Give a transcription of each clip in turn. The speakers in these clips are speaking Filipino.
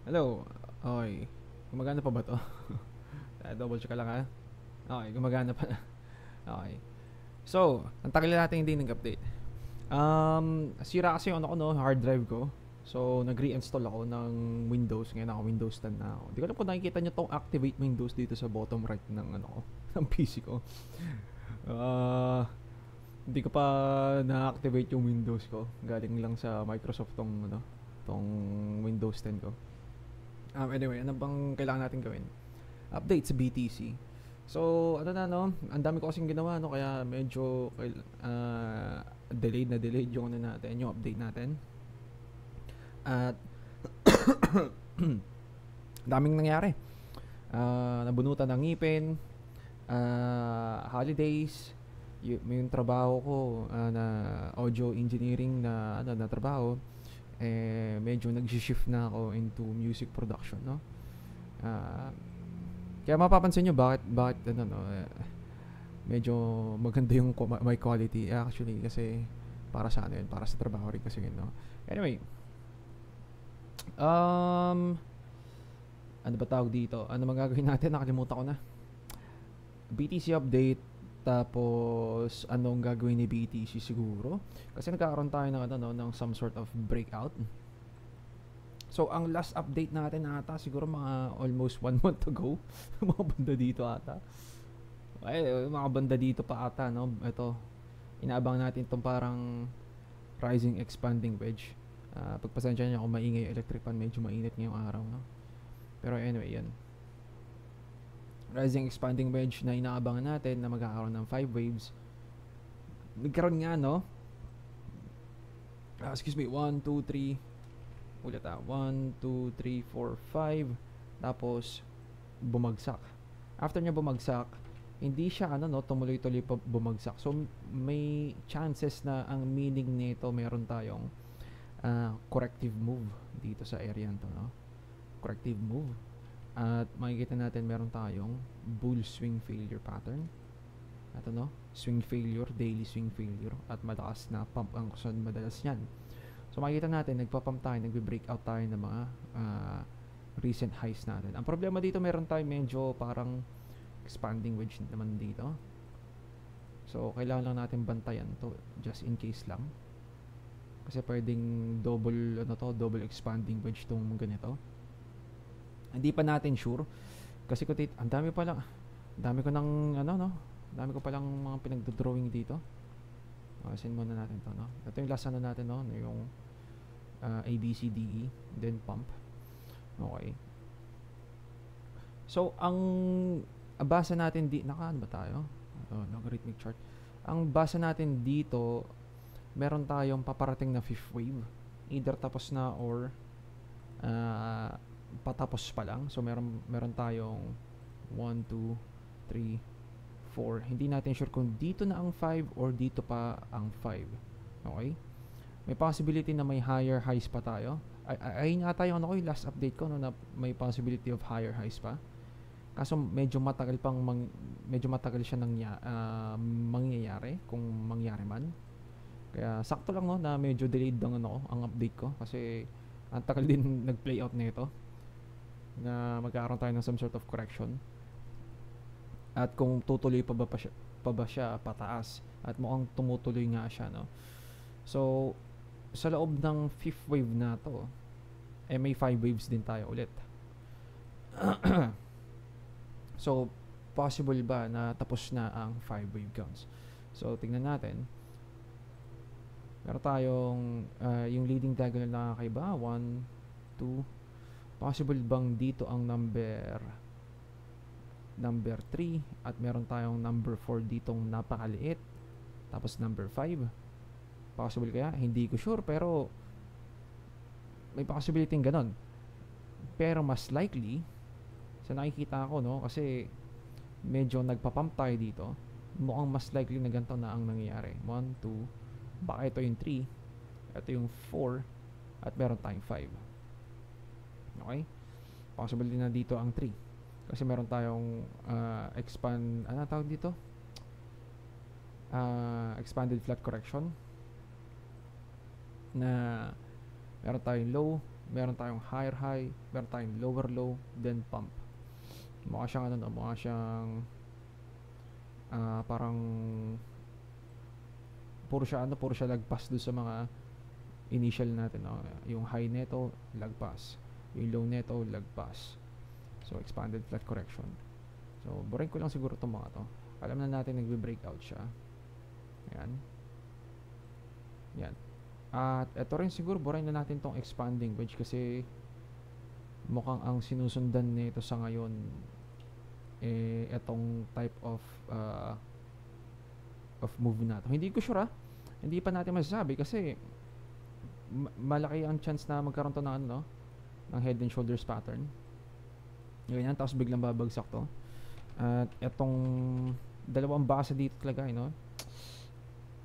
Hello. Okay. Gumagana pa ba to? Double check ka lang ha. Okay, gumagana pa na. Okay. So, ang tagal na natin hindi nag-update. Sira kasi yung ano ko no, hard drive ko. So, nag-reinstall ako ng Windows. Ngayon ako Windows 10 na ako. Hindi ko alam kung nakikita nyo tong activate Windows dito sa bottom right ng ano ko, ng PC ko. Ah, hindi ko pa na-activate yung Windows ko. Galing lang sa Microsoft tong ano, tong Windows 10 ko. Anyway, ano bang kailangan natin gawin? Update sa BTC. So, ano na no, ang dami ko kasing ginawa no, kaya medyo delayed yung ano natin, yung update natin. At daming nangyari. Nabunutan ng ngipin, holidays, yung trabaho ko na audio engineering na ano na trabaho, medyo nag-shift na ako into music production, no? Uh, Kaya mapapansin nyo bakit ano no, medyo maganda yung my quality actually kasi para sa ano yun, para sa trabaho rin kasi yun, no? Anyway, um, ano ba tawag dito? Ano magagawin natin? Nakalimutan ko na. BTC update, tapos anong gagawin ni BTC siguro? Kasi nagkakaroon tayo ng ano no, ng some sort of breakout. So, ang last update natin ata, siguro mga almost 1 month ago. Mga banda dito ata. Ay, mga banda dito pa ata, no? Ito, inaabang natin itong parang rising expanding wedge. Pagpasensya niya kung maingay yung electric fan, medyo mainit ngayong araw, no? Pero anyway, yan. Rising expanding wedge na inaabangan natin na magkakaroon ng 5 waves. Nagkaroon nga, no? Excuse me, 1, 2, 3, ulit 1, 2, 3, 4, 5. Tapos, bumagsak. After niya bumagsak, hindi siya ano no, tumuloy-tuloy pa bumagsak. So, may chances na ang meaning nito meron tayong corrective move dito sa area to, no? Corrective move. At makikita natin meron tayong bull swing failure pattern. Ito no, swing failure, daily swing failure, at malakas na pump ang kusan madalas yan. So makikita natin, nagpa-pump tayo, nagbe-breakout tayo ng mga recent highs natin. Ang problema dito, meron tayo medyo parang expanding wedge naman dito. So kailangan lang natin bantayan to just in case lang. Kasi pwedeng double expanding wedge tong ganito. Hindi pa natin sure. Kasi ang dami pa lang. Dami ko ng ano no. Dami ko pa lang mga pinagdo-drawing dito. Send muna natin to, no. Ito yung last ano natin, no, yung A, B, C, D, E, then pump. Okay. So, ang basa natin ano ba tayo? Logarithmic chart. Ang basa natin dito, meron tayong paparating na fifth wave. Either tapos na or patapos pa lang. So, meron tayong 1, 2, 3, 4. Hindi natin sure kung dito na ang 5 or dito pa ang 5. Okay? May possibility na may higher highs pa tayo. Ayun nga tayo, yung last update ko, no, na may possibility of higher highs pa. Kaso medyo matagal siya mangyayari, kung mangyari man. Kaya sakto lang, no, na medyo delayed ang update ko. Kasi ang tagal din nag-play out nito na magkakaroon tayo ng some sort of correction. At kung tutuloy pa ba siya pataas, at mukhang tumutuloy nga siya, no. So, sa loob ng fifth wave na to, may 5 waves din tayo ulit. So, possible ba na tapos na ang 5 wave counts? So, tingnan natin. Meron tayong yung leading diagonal na kakaiba, 1, 2. Possible bang dito ang number 3 at meron tayong number 4 ditong napakaliit, tapos number 5? Possible kaya? Hindi ko sure, pero may possibility ng ganon. Pero mas likely, sa nakikita ko, no, kasi medyo nagpa-pump tayo dito, mukhang mas likely na ganito na ang nangyayari. 1, 2, baka ito yung 3, ito yung 4, at meron tayong 5. Okay? Possible din na dito ang 3. Kasi meron tayong ano tawag dito? Expanded flat correction na meron tayong low, meron tayong higher high, meron tayong lower low, then pump. Mukha siyang ano, no? Mukha siyang parang puro siya lagpas doon sa mga initial natin, no? Yung high neto, lagpas. Yung low neto, lagpas. So, expanded flat correction. So, burahin ko lang siguro itong mga to. Alam na natin nagbe-breakout siya. Ayan. Yan. At ito rin siguro, burahin na natin tong expanding wedge kasi mukhang ang sinusundan nito sa ngayon etong type of move na to. Hindi ko sure hindi pa natin masasabi kasi malaki ang chance na magkaroon to ng ano, ng head and shoulders pattern. Ganyan, tapos biglang babagsak to. At etong dalawang base dito talaga,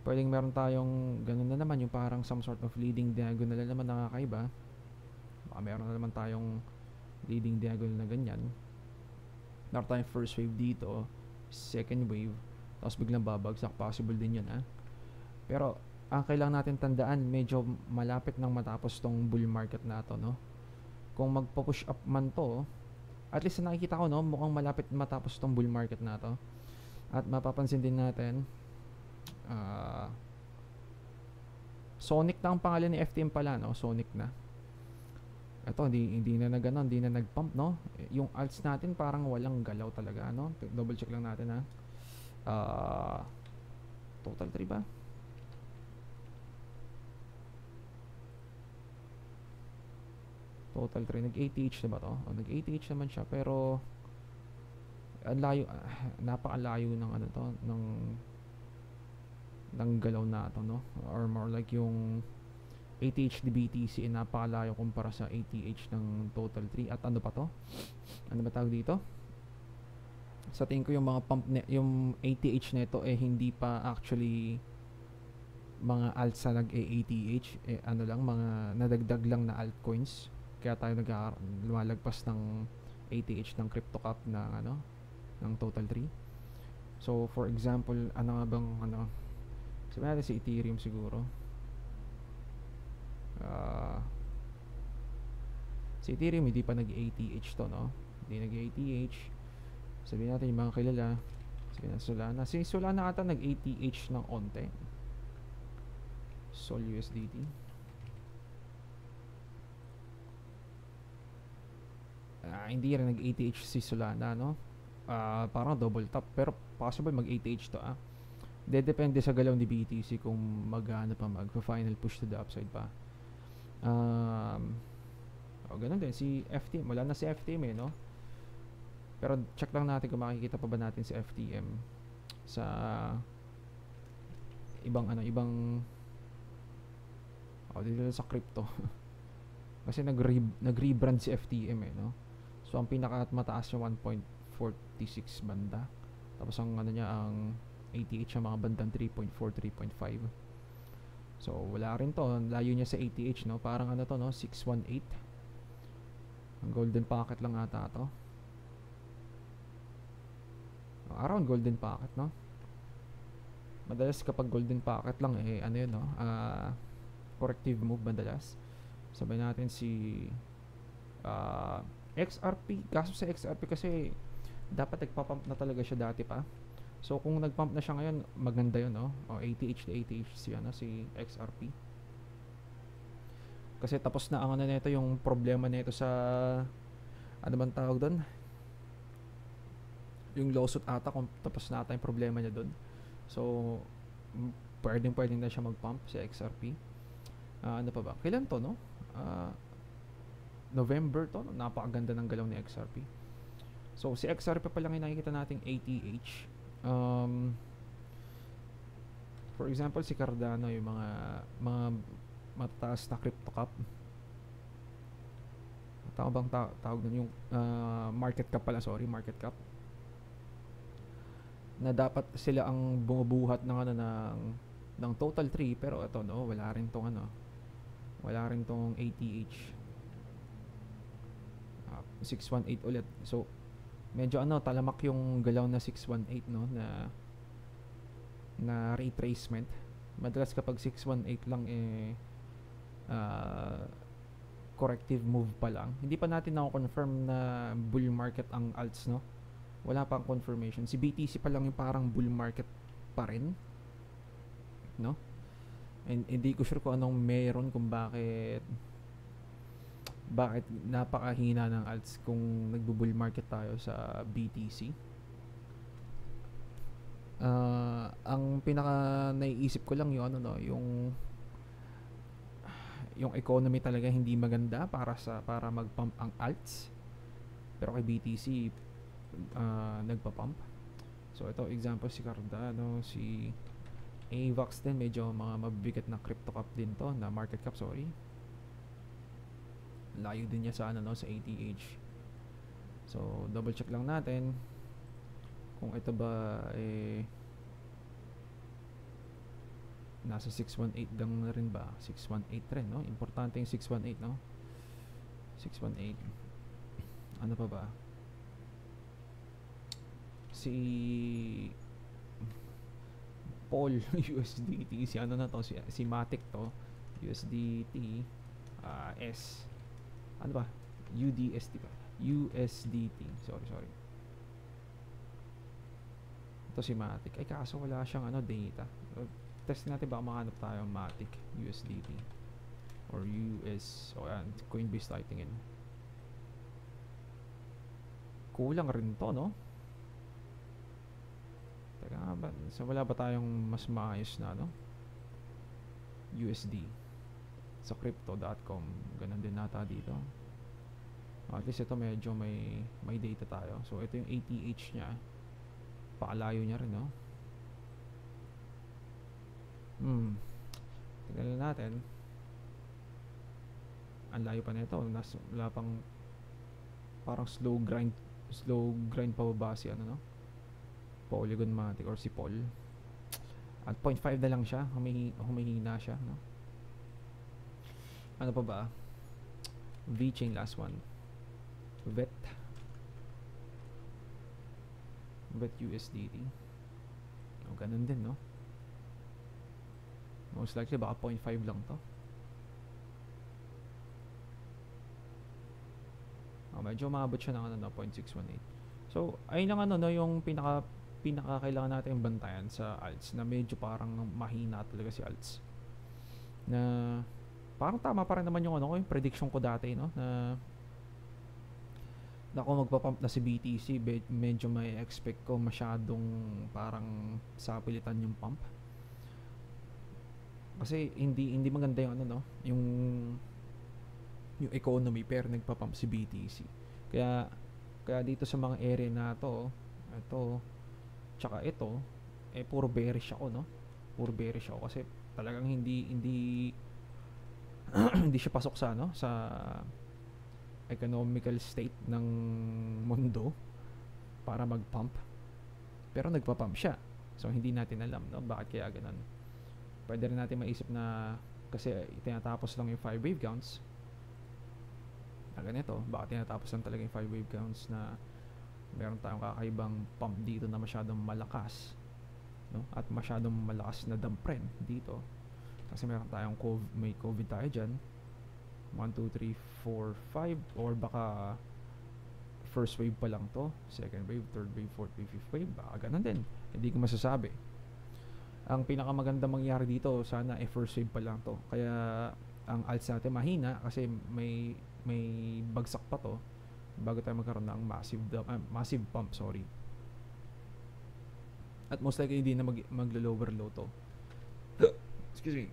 pwedeng meron tayong ganun na naman, yung parang some sort of leading diagonal na naman nakakaiba. Baka meron na naman tayong leading diagonal na ganyan. Meron tayong first wave dito, second wave, tapos biglang babagsak. Possible din yun, Pero ang kailangan natin tandaan, medyo malapit nang matapos tong bull market na to, no? Kung magpo-push up man to, at least na nakikita ko, no, mukhang malapit matapos tong bull market na to. At mapapansin din natin, Sonic na ang pangalan ni FTM pala, no? Sonic na. Ito, hindi na nag-ano, hindi na nag-pump, no? Yung alts natin parang walang galaw talaga, no? Double check lang natin, total 3 ba? Total 3, nag-ATH na ba to? Nag-ATH naman siya, pero ang layo, napakalayo ng ano to, ng galaw na to, no? Or more like yung ATH ni BTC napakalayo kumpara sa ATH ng total 3. At ano pa to? Ano ba tawag dito? Sa tingin ko yung mga pump yung ATH nito hindi pa actually mga alts na nag-ATH, ano lang, mga nadagdag lang na altcoins. Kaya tayo lumalagpas ng ATH ng CryptoCap ng total 3. So for example, ano nga bang sabihin natin si Ethereum siguro. Si Ethereum hindi pa nag-ATH to, no? Hindi nag-ATH. Sabihin natin yung mga kilala. Sabihin natin Solana. Si Solana ata nag-ATH ng onte. Sol USDT. Hindi rin nag-ATH si Solana, no? Parang double top, pero possible mag-ATH to, depende sa galaw ni BTC kung mag-final push to the upside pa. Ganun din si FTM, wala na si FTM, no? Pero check lang natin kung makikita pa ba natin si FTM sa ibang dito sa crypto. Kasi nag-rebrand si FTM, no? So ang pinaka-mataas niya 1.46 banda. Tapos ang ang ATH ang mga bandang 3.4, 3.5. So wala rin to, layo niya sa ATH, no? Parang to, no? 618. Ang golden pocket lang ata to. Around golden pocket, no? Madalas kapag golden pocket lang yun, no? Corrective move madalas. Sabihin natin si XRP. Kaso sa XRP kasi dapat nagpa-pump na talaga siya dati pa. So kung nag-pump na siya ngayon, maganda yun, no? ATH to ATH si XRP. Kasi tapos na ang nito, yung problema nito sa ano bang tawag doon? Yung lawsuit ata, kung tapos na ata yung problema niya doon. So pwedeng na siya mag-pump sa XRP. Ano pa ba? Kailan to, no? November to, no? Napakaganda ng galaw ni XRP. So si XRP pa lang yung nakikita nating ATH. For example, si Cardano, yung mga matataas na CryptoCap. Tawag bang tawag nun yung market cap pala, market cap. Na dapat sila ang bumubuhat ng total 3, pero ito, no, wala rin tong ATH. 618 ulit. So medyo talamak yung galaw na 618, no, na retracement. Madalas kapag 618 lang corrective move pa lang. Hindi pa natin na-confirm na bull market ang alts, no? Wala pang confirmation. Si BTC pa lang yung parang bull market pa rin, no? And hindi ko sure kung anong meron, kung bakit napakahina ng alts kung nagbo-bull market tayo sa BTC. Ang pinaka naiisip ko lang yung yung economy talaga hindi maganda para mag-pump ang alts. Pero kay BTC nagpa-pump. So ito example si Cardano, si AVAX din, medyo mga mabibigat na crypto cap din to, na market cap, sorry. Layo din niya sa sa ATH. So double check lang natin kung ito ba nasa 618 lang na rin ba? 618 rin, no? Importante yung 618, no? 618. Ano pa ba? Si Paul USDT, si ano na to, si Matic to, USDT S. Ano ba? UDST pa. USDT. Sorry. Ito si Matic. Ay kaso wala siyang data. Test natin baka makahanap tayo Matic USDT or US and Coinbase tayo tingin. Kulang rin to, no? Teka nga ba, so wala ba tayong mas maayos na USD sa crypto.com? Ganun din nata dito. At least ito medyo may data tayo. So ito yung ATH nya, pakalayo nya rin, no? Tingnan natin. Ang layo pa nito. Wala pang parang slow grind pababa si Polygon Matic or si Paul. At 0.5 na lang siya. Humihina siya, no? Ano pa ba? VeChain, last one. VET USDT. Ganun din, no? Most likely baka 0.5 lang to. Medyo maabot siya ng 0.618. So ayun lang yung pinaka kailangan natin bantayan sa alts, na medyo parang mahina talaga si alts. Na parang tama pa rin naman yung yung prediction ko dati, no, na kung magpa-pump na si BTC, medyo may expect ko masyadong parang sapilitan yung pump. Kasi hindi maganda yung yung economy pero nagpa-pump si BTC. Kaya dito sa mga area na ito tsaka ito, puro bearish ako, no? Puro bearish ako kasi talagang hindi hindi siya pasok sa sa economical state ng mundo para mag-pump. Pero nagpa-pump siya. So hindi natin alam, no, bakit kaya ganun. Pwede rin natin maisip na kasi tinatapos lang yung 5 wave counts na ganito. Baka tinatapos lang talaga yung 5 wave counts na meron tayong kakaibang pump dito na masyadong malakas, no? At masyadong malakas na dump rin dito. Kasi meron tayong may COVID tayo dyan. 1, 2, 3, 4, 5. Or baka first wave pa lang to, second wave, third wave, fourth wave, fifth wave. Baka ganun din. Hindi ko masasabi. Ang pinakamaganda mangyari dito, sana first wave pa lang to. Kaya ang alts natin mahina kasi may bagsak pa to bago tayo magkaroon ng massive pump, sorry. At most likely hindi na maglo-lower low to. Excuse me.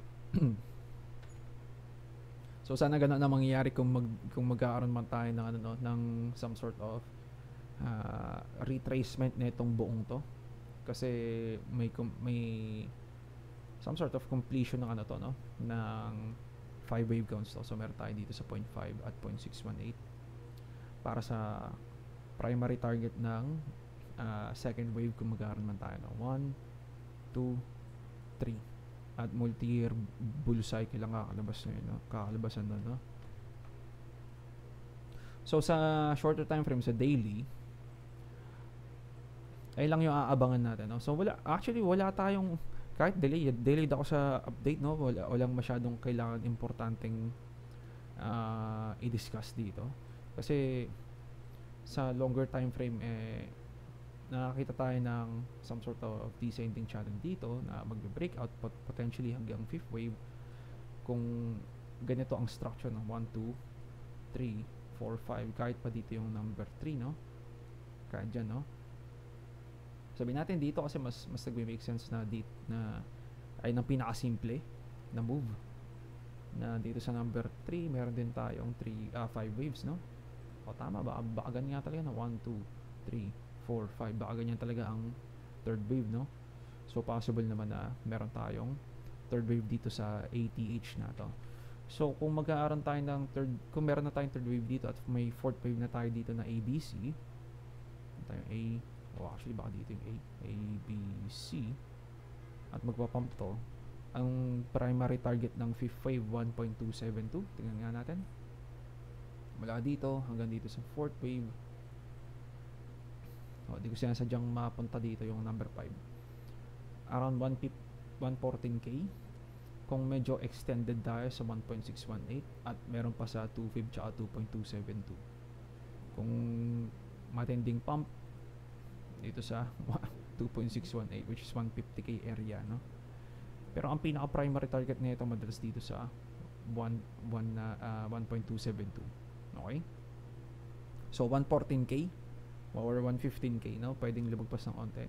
So sana ganun na mangyayari kung magkakaroon man tayo ng ng some sort of retracement na itong buong to. Kasi may some sort of completion ng ng 5 wave counts to. So meron tayo dito sa 0.5 at 0.618 para sa primary target ng second wave kung magkakaroon man tayo ng 1, 2, 3 at multi-year bull cycle lang kakalabasan na, no? So sa shorter time frame, sa daily, ay lang yung aabangan natin, no? So wala tayong kahit delayed ako sa update, no? Walang masyadong kailangan importanteng i-discuss dito. Kasi sa longer time frame, nakakita tayo ng some sort of descending channel dito na magbe-breakout potentially hanggang 5th wave kung ganito ang structure ng 1, 2, 3, 4, 5, kahit pa dito yung number 3, no? Kahit dyan, no? Sabihin natin dito kasi mas nagme-make sense na dito na ay ng pinakasimple na move na dito sa number 3 meron din tayong 5 waves, no? O tama ba? Baka ganyan nga talaga na 1, 2, 3, 4, 5, baka ganyan talaga ang third wave, no? So possible naman na meron tayong third wave dito sa ATH na to. So kung mag-aaral tayo ng kung meron na tayong third wave dito at may fourth wave na tayo dito na ABC, tayong actually baka dito yung ABC, at magpapump to, ang primary target ng fifth wave 1.272. Tingnan nga natin mula dito hanggang dito sa fourth wave. Di ko sinasadyang mapunta dito yung number 5 around 114k. Kung medyo extended tayo sa 1.618 at meron pa sa 2.5 tsaka 2.272. Kung matinding pump dito sa 2.618 which is 150k area, no? Pero ang pinaka primary target nito madalas dito sa 1.272. Okay? So 114k or 115k, no? Pwedeng lumagpas ng onte.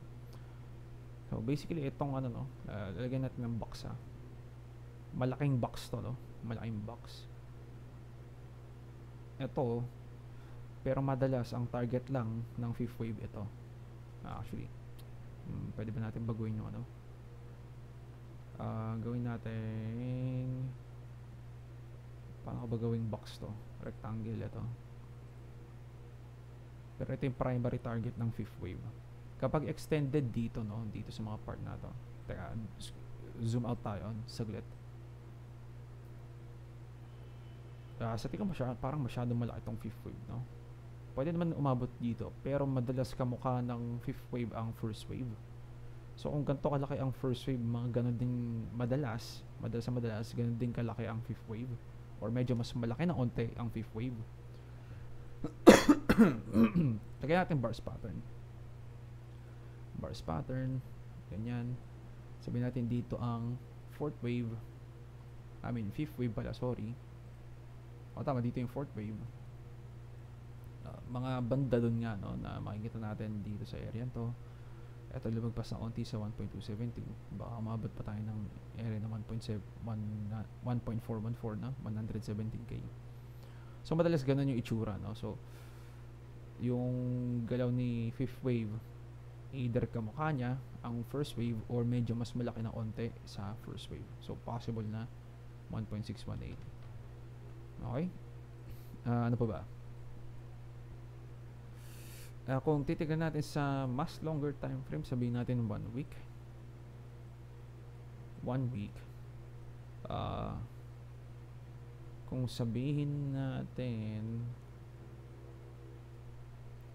So basically itong lalagyan natin ng box, malaking box to, no? Malaking box. Ito, pero madalas ang target lang ng fifth wave ito. Actually, pwede ba natin baguhin yung gawin natin, paano ko ba gawing box to? Rectangle ito. Pero ito yung primary target ng fifth wave. Kapag extended dito, no, dito sa mga part na to. Teka, zoom out tayo saglit. Sa tingin ko parang masyadong malaki itong fifth wave, no? Pwede naman umabot dito, pero madalas kamukha ng fifth wave ang first wave. So kung ganito kalaki ang first wave, mga ganun din madalas ganun din kalaki ang fifth wave, or medyo mas malaki na onte ang fifth wave. Lagyan natin bars pattern, ganyan. Sabihin natin dito ang fifth wave pala, sorry. Tama, dito yung fourth wave. Mga banda dun nga, no, na makikita natin dito sa area to. Ito lumagpas na onti sa 1.272. Baka umabot pa tayo ng area na 1.414 na 117k. So madalas ganun yung itsura, no? So yung galaw ni fifth wave, either kamukha niya ang first wave or medyo mas malaki na onte sa first wave. So possible na 1.618. Okay? Ano pa ba? Kung titignan natin sa mas longer time frame, sabihin natin 1 week. 1 week. Kung sabihin natin,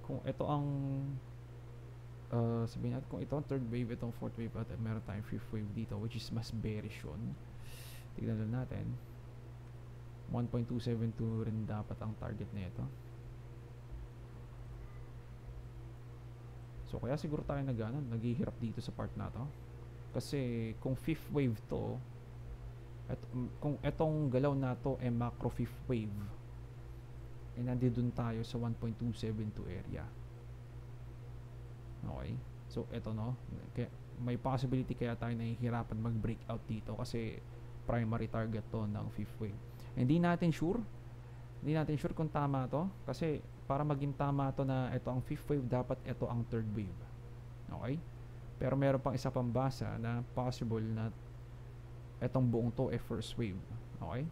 kung ito ang sabihin natin kung ito ang third wave, itong fourth wave, at meron tayong fifth wave dito which is mas bearish yun. Tignan lang natin. 1.272 rin dapat ang target na ito. So kaya siguro tayo naghihirap dito sa part na to. Kasi kung fifth wave to, kung etong galaw na to macro fifth wave, nandun tayo sa 1.272 area. Okay? So eto, no, kaya may possibility kaya tayo nahihirapan mag-breakout dito kasi primary target to ng fifth wave. Hindi natin sure kung tama to, kasi para maging tama to na ito ang fifth wave, dapat ito ang third wave. Okay? Pero meron pang isa pang basa na possible na itong buong to first wave. Okay?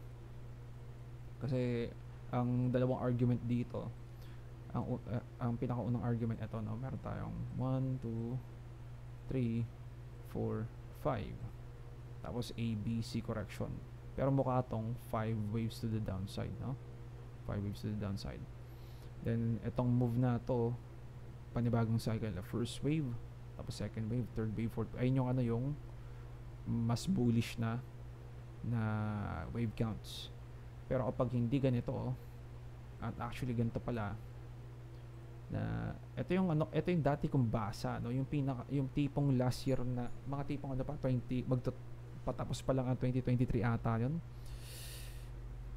Kasi ang dalawang argument dito, ang pinakaunang argument ito, no, meron tayong 1, 2, 3, 4, 5. Tapos A, B, C correction. Pero mukha tong 5 waves to the downside, no? 5 waves to the downside. Then itong move na to, panibagong cycle, first wave, tapos second wave, third wave, fourth wave. Ayun yung yung mas bullish na wave counts. Pero kapag hindi ganito, at actually ganito pala, na ito yung dati kong basa, no, yung tipong last year na mga tipong ano pa 20 patapos pa lang ang 2023 ata yun,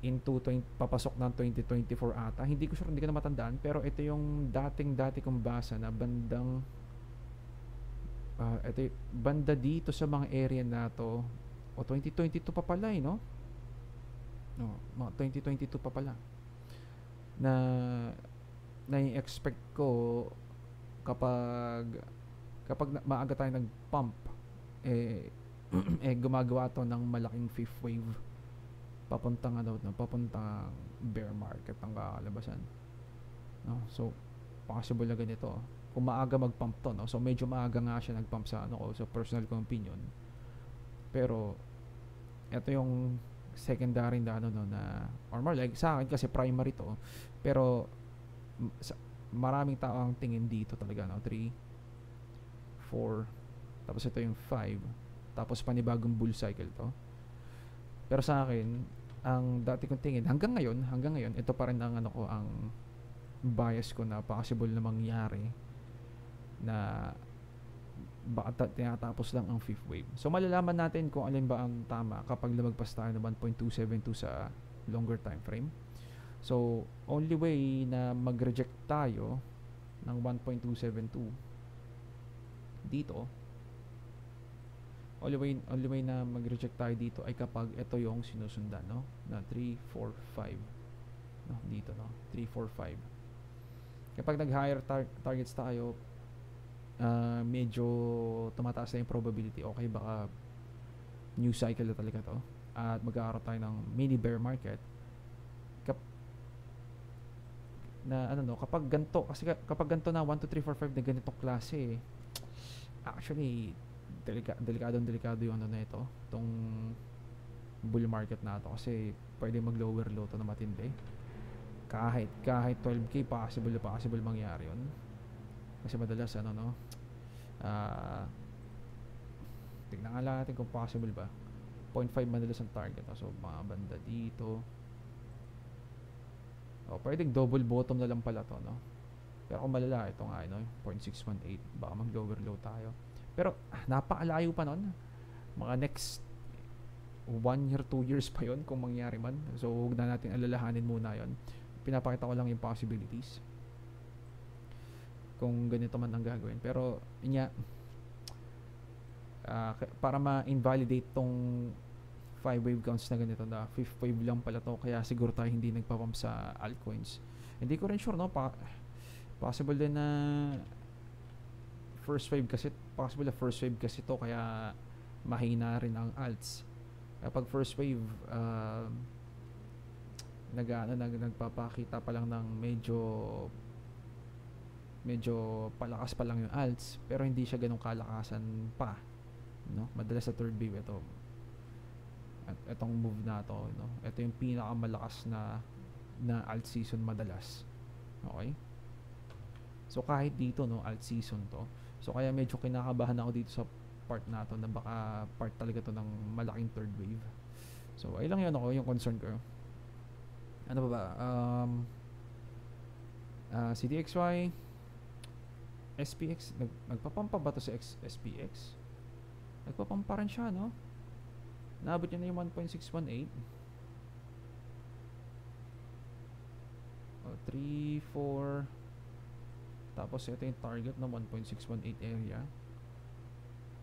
into 20, papasok ng 2024 ata, hindi ko sure, hindi ko na matandaan, pero ito yung dati kong basa na bandang banda dito sa mga area na to, o 2022 pa pala no, mga 2022 pa pala, na na-expect ko kapag maaga tayo nag-pump, gumagawa to ng malaking fifth wave papuntang papuntang bear market ang kakalabasan, no? So possible na ganito kung maaga mag-pump to, no? So medyo maaga nga siya nag-pump sa sa personal kong opinion, pero ito yung secondary na na, or more like sa akin kasi primary to, pero maraming tao ang tingin dito talaga, no? 3, 4, tapos ito yung 5, tapos panibagong bull cycle to. Pero sa akin, ang dati kong tingin hanggang ngayon ito pa rin ang ang bias ko na possible na mangyari na baka tinatapos lang ang fifth wave. So malalaman natin kung alin ba ang tama kapag lumagpas tayo ng 1.272 sa longer time frame. So, only way na mag-reject tayo ng 1.272 dito, only way na mag-reject tayo dito ay kapag ito yung sinusundan, no? Na 3, 4, 5. No, dito, no? 3, 4, 5. Kapag nag-higher targets tayo, medyo tumataas na yung probability. Okay, baka new cycle na talaga to. At magkakaroon tayo ng mini bear market. Na kapag ganito, kasi kapag ganito na 1, 2, 3, 4, 5 na ganitong klase, actually delikado yung na ito, itong bull market na ito, kasi pwede mag lower low to na matindi. Kahit 12k possible mangyari yun, kasi madalas tignan nga lang natin kung possible ba. 0.5 madalas ang target, so mga banda dito. Pwedeng double bottom na lang pala to, no? Pero kung malala, ito nga, 0.618, baka mag-lower low tayo. Pero napakalayo pa nun. Mga next 1 year, 2 years pa yon kung mangyari man. So huwag na natin alalahanin muna yon. Pinapakita ko lang yung possibilities kung ganito man ang gagawin. Pero para ma-invalidate tong 5 wave counts na ganito, na 5th wave lang pala to, kaya siguro tayo hindi nagpapump sa altcoins. Hindi ko rin sure, no? Possible din na first wave kasi to, kaya mahina rin ang alts. Kapag first wave, nagpapakita pa lang ng medyo palakas pa lang yung alts, pero hindi siya ganun kalakasan pa, no? Madalas sa third wave ito, at etong move na to, no? Ito yung pinakamalakas na alt season madalas. Okay? So kahit dito, no, alt season to. So kaya medyo kinakabahan ako dito sa part na to, na baka part talaga to ng malaking third wave. So ay lang yun yung concern ko. Ano ba? CDXY, SPX, nagpapampa ba to sa SPX? Nagpapampa rin siya, no? Naabot niya na yung 1.618. 3, 4. Tapos ito yung target na 1.618 area.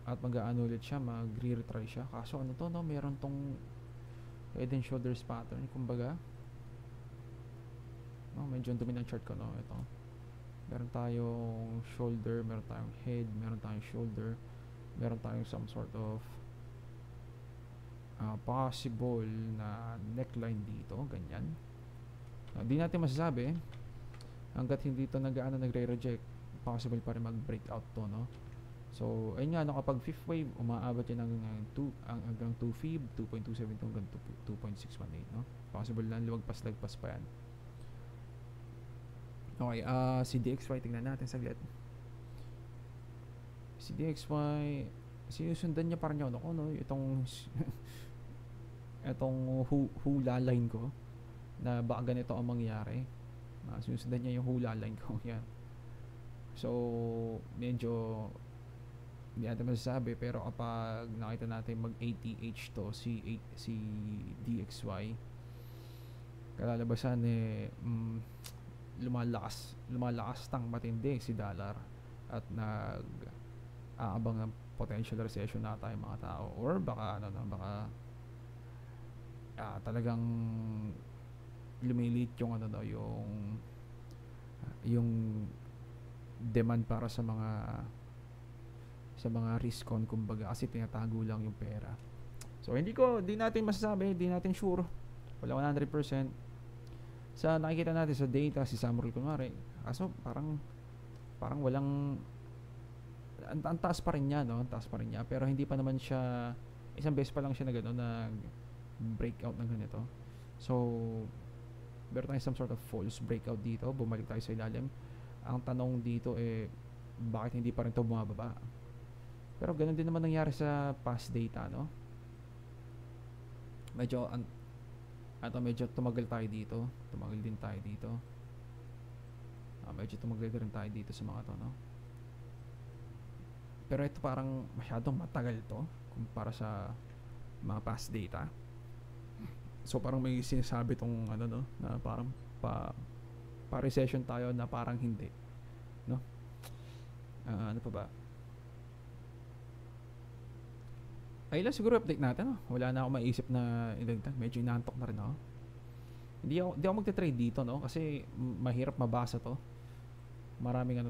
At mag-aano ulit siya, mag-re-retry siya. Kaso ano to, no? Meron tong head and shoulders pattern, kumbaga. Medyo dumi ng chart ko, no? Ito. Meron tayong shoulder, meron tayong head, meron tayong shoulder, meron tayong some sort of possible na neckline dito, ganyan. Hindi natin masasabi hanggat hindi ito nagre-reject, possible pa rin mag-breakout to, no? So ayun nga, no, kapag fifth wave, umaabot yan hanggang 2 fib, 2.272 hanggang 2.618, no? Possible na lumagpas-lagpas pa yan. Okay, CDXY, tingnan natin saglit. CDXY, sinusundan niya pa rin yun, no? Itong hula line ko. na baka ganito ang mangyari. Sinusundan niya yung hula line ko. Yan. So, medyo hindi natin masasabi, pero kapag nakita natin mag-ATH to si DXY, kalalabasan lumalakas tang matindi si dollar at aabang ng potential recession na tayo mga tao, or baka baka talagang lumilit yung yung demand para sa mga risk on, kumbaga, kasi tinatago lang yung pera. So hindi natin masasabi, hindi natin sure, wala 100%. Sa nakikita natin sa data, si Samuel kunwari, kaso parang walang ang taas pa rin niya, no? Ang taas pa rin niya, pero hindi pa naman siya, isang beses pa lang siya na breakout ng ganito. So meron tayong some sort of false breakout dito, bumalik tayo sa ilalim. Ang tanong dito bakit hindi pa rin ito bumababa? Pero ganun din naman nangyari sa past data, no? Medyo tumagal tayo dito. Tumagal din tayo dito. Medyo tumagal rin tayo dito sa mga to, no? Pero ito parang masyadong matagal to kumpara sa mga past data. So parang may sinasabi tong na parang pa-recession tayo, na parang hindi, no? Ano pa ba? Ay lang siguro update natin, no? Wala na ako maisip na idagdag. Medyo inaantok na rin ako. Hindi ako magte-trade dito, no? Kasi mahirap mabasa to. Maraming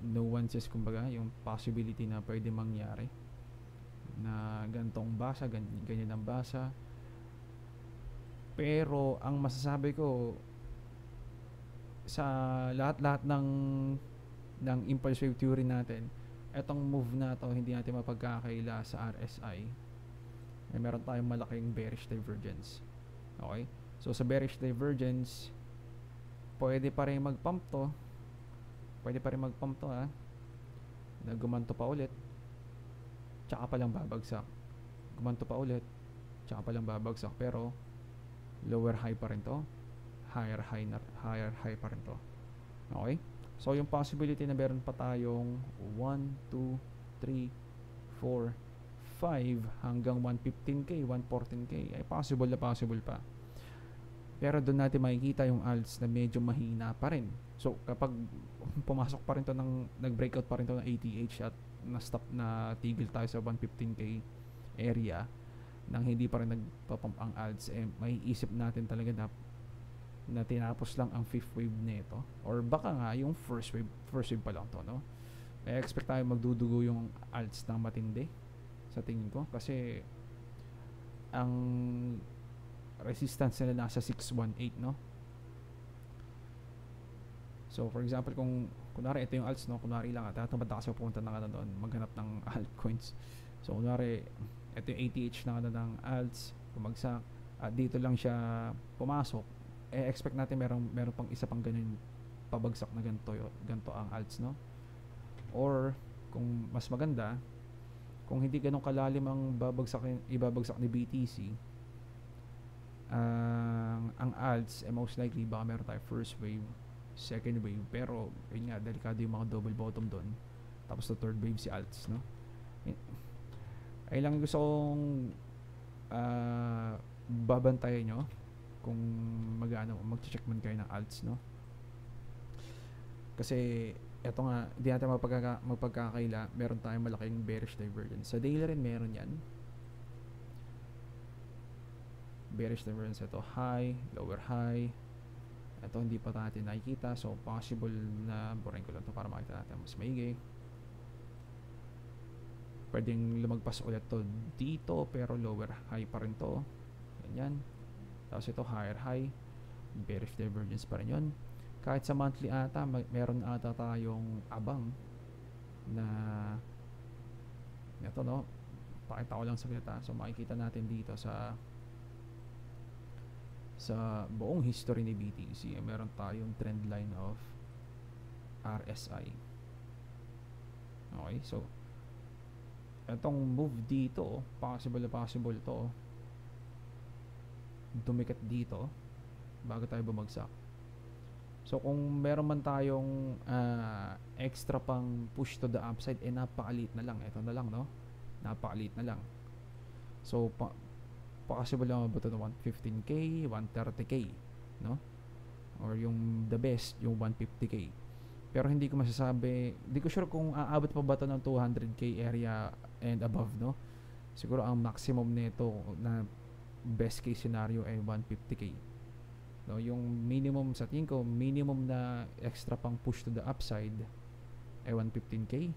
nuances, kumbaga, yung possibility na pwede mangyari na gantong basa, ganyan ang basa. Pero ang masasabi ko, sa lahat-lahat ng impulse wave theory natin, etong move na to hindi natin mapagkakaila sa RSI. Meron tayong malaking bearish divergence. Okay? So sa bearish divergence, pwede pa rin mag-pump to. Na gumanto pa ulit, tsaka pa lang babagsak. Gumanto pa ulit, tsaka pa lang babagsak. Pero lower high pa rin to, higher high pa rin to. Okay? So yung possibility na meron pa tayong 1, 2, 3, 4, 5 hanggang 115k, 114k ay possible pa. Pero doon natin makikita yung alts na medyo mahina pa rin. So kapag pumasok pa rin to nag-breakout pa rin to ng ATH at tigil tayo sa 115k area nang hindi pa rin nagpapump ang alts, may isip natin talaga na tinapos lang ang fifth wave nito, or baka nga yung first wave pa lang to, no? Expect tayo magdudugo yung alts ng matindi sa tingin ko, kasi ang resistance nila nasa 618, no? So for example, kung kunwari ito yung alts, no, kunwari lang tatamad na kasi pupunta na doon maghanap ng altcoins. So kunwari ito yung ATH ng alts, bumagsak at dito lang siya pumasok, expect natin meron pang isa pang ganun pabagsak na ganito ang alts, no? Or kung mas maganda, kung hindi ganun kalalim ang ibabagsak ni BTC, ang alts most likely baka meron tayo first wave, second wave, pero yun nga, delikado yung mga double bottom doon, tapos the third wave si alts, no? Ay lang gusto kong babantayan nyo kung mag-check man kayo ng alts, no? Kasi eto nga, hindi natin mapagkakaila, meron tayong malaking bearish divergence. Sa daily rin meron yan. Bearish divergence, ito high, lower high. Ito hindi pa natin nakikita, so possible na burahin ko lang ito para makita natin mas maigi. Pwedeng lumagpas ulit to dito, pero lower high pa rin to. Ganyan. Tapos ito higher high, bearish divergence pa rin yun. Kahit sa monthly ata, meron ata tayong abang na ito, no? Pakita ko lang sa kita. So makikita natin dito sa buong history ni BTC, meron tayong trend line of RSI. Okay, so etong move dito, possible to. dumikit dito bago tayo bumagsak. So kung meron man tayong extra pang push to the upside, napakaliit na lang. Ito na lang, no? Napakaliit na lang. So possible lang ba ito na 115k, 130k, no? Or yung the best, yung 150k. Pero hindi ko masasabi, hindi ko sure kung aabot pa ba ito ng 200k area and above, no? Siguro ang maximum nito na best case scenario ay 150k. No, yung minimum sa tingin ko, minimum na extra pang push to the upside ay 115k.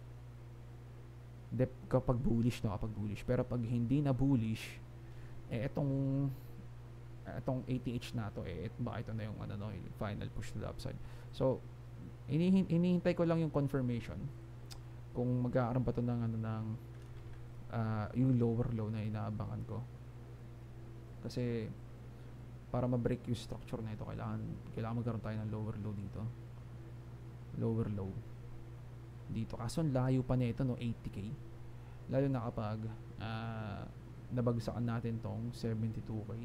Kapag bullish, no, kapag bullish. Pero pag hindi na bullish, etong ATH na to, baka ito na yung yung final push to the upside. So inihintay ko lang yung confirmation kung magkakaroon pa to ng yung lower low na inaabangan ko. Kasi para ma-break yung structure na ito, kailangan magkaroon tayo ng lower low dito. Lower low dito. Kaso layo pa nito, no, 80k. Lalo na kapag nabagsakan natin tong 72k.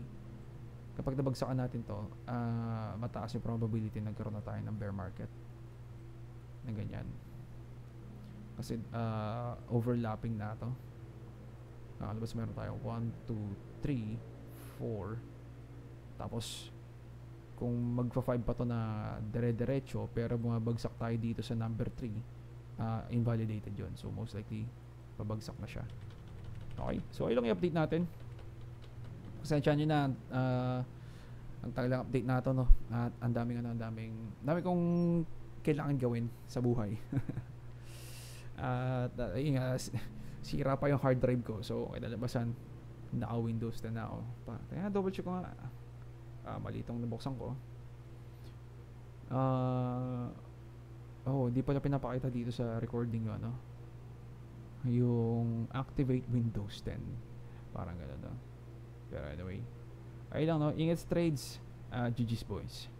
Kapag nabagsakan natin to, mataas yung probability nagkaroon na tayo ng bear market na ganyan. Kasi overlapping na to. Nakalabas meron tayo 1, 2, 3, 4. Tapos kung magfa-5 pa to na dire-diretso pero bumabagsak tayo dito sa number 3, invalidated yun. So most likely babagsak na siya. Okay, so ayun lang i-update natin. Pasensya nyo na ang tagal update na to, no? At ang daming kong kailangan gawin sa buhay. At sira pa yung hard drive ko. So kinalabasan, naka Windows 10 na ako. Kaya double check ko nga. Mali itong nabuksan ko. Hindi pala pinapakita dito sa recording yun, no? Yung activate Windows 10. Parang gano'n, no? Pero anyway, ayun lang, no? Ingat trades. GG's boys.